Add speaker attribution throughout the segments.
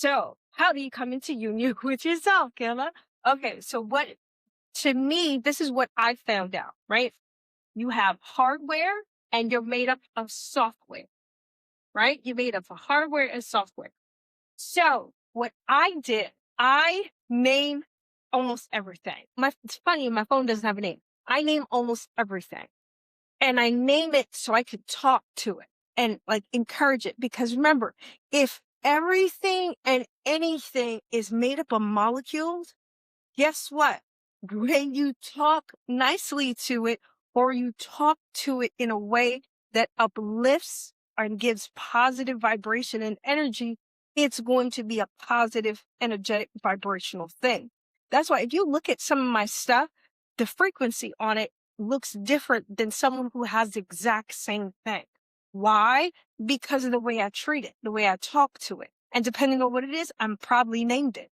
Speaker 1: So, how do you come into union with yourself, Kayla? Okay, so to me, this is what I found out, right? You have hardware and you're made up of software, right? You're made up of hardware and software. So, what I did, I named almost everything. It's funny, my phone doesn't have a name. I name almost everything. And I name it so I could talk to it and like encourage it. Because remember, if everything and anything is made up of molecules, guess what? When you talk nicely to it or you talk to it in a way that uplifts and gives positive vibration and energy, it's going to be a positive, energetic, vibrational thing. That's why if you look at some of my stuff, the frequency on it looks different than someone who has the exact same thing. Why? Because of the way I treat it, the way I talk to it. And depending on what it is, I'm probably named it,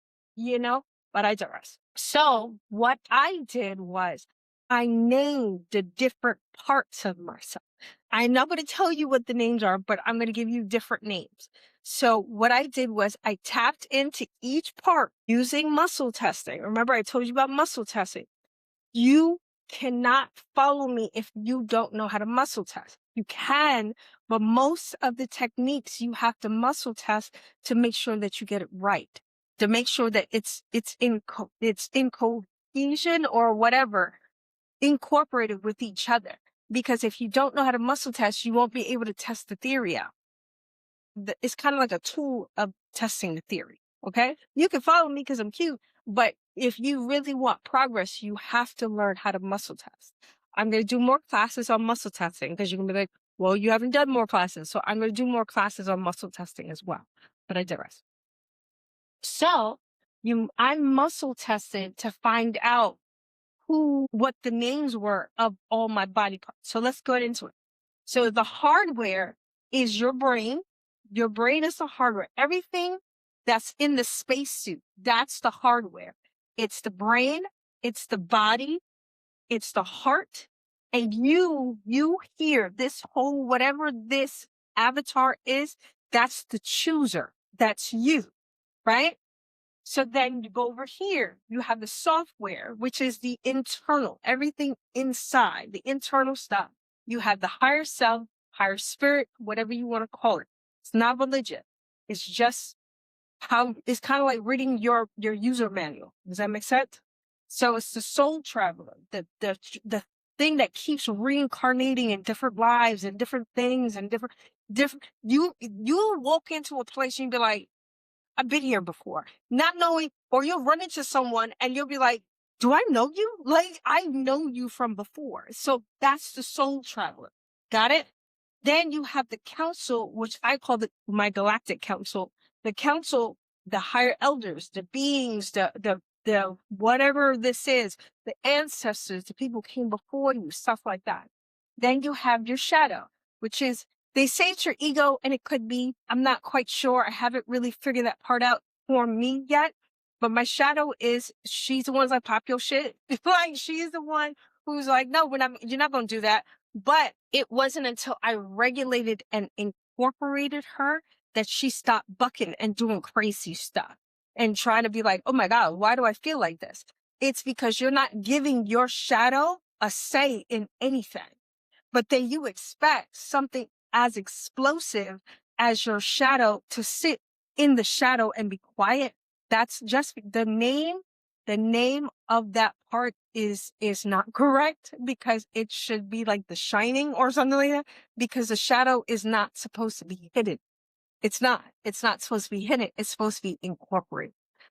Speaker 1: but I digress. So what I did was I named the different parts of myself. I'm not going to tell you what the names are, but I'm going to give you different names. So what I did was I tapped into each part using muscle testing. Remember, I told you about muscle testing. You cannot follow me if you don't know how to muscle test. You can, but most of the techniques you have to muscle test to make sure that you get it right, to make sure that it's in cohesion or whatever, incorporated with each other. Because if you don't know how to muscle test, you won't be able to test the theory out. It's kind of like a tool of testing the theory. Okay. You can follow me because I'm cute, but if you really want progress, you have to learn how to muscle test. I'm going to do more classes on muscle testing because you're going to be like, well, you haven't done more classes. So I'm going to do more classes on muscle testing as well. But I digress. So I muscle tested to find out what the names were of all my body parts. So let's go into it. So the hardware is your brain. Your brain is the hardware. Everything that's in the spacesuit, that's the hardware. It's the brain, it's the body, it's the heart. And you hear this whole, whatever this avatar is, that's the chooser. That's you, right? So then you go over here, you have the software, which is the internal, everything inside, the internal stuff. You have the higher self, higher spirit, whatever you want to call it. It's not religion. It's just it's kind of like reading your user manual. Does that make sense? So it's the soul traveler, the thing that keeps reincarnating in different lives and different things and different, you walk into a place and you be like, I've been here before, not knowing, or you'll run into someone and you'll be like, do I know you? Like, I know you from before. So that's the soul traveler. Got it? Then you have the council, which I call my galactic council. The council, the higher elders, the beings, the whatever this is, the ancestors, the people who came before you, stuff like that. Then you have your shadow, which is, they say it's your ego, and it could be. I'm not quite sure. I haven't really figured that part out for me yet. But my shadow she's the one who's like, pop your shit. Like, she's the one who's like, no, you're not going to do that. But it wasn't until I regulated and incorporated her that she stopped bucking and doing crazy stuff and trying to be like, oh my God, why do I feel like this? It's because you're not giving your shadow a say in anything. But then you expect something as explosive as your shadow to sit in the shadow and be quiet. That's just the name of that part is not correct, because it should be like the shining or something like that, because the shadow is not supposed to be hidden. It's not supposed to be hidden. It's supposed to be incorporated.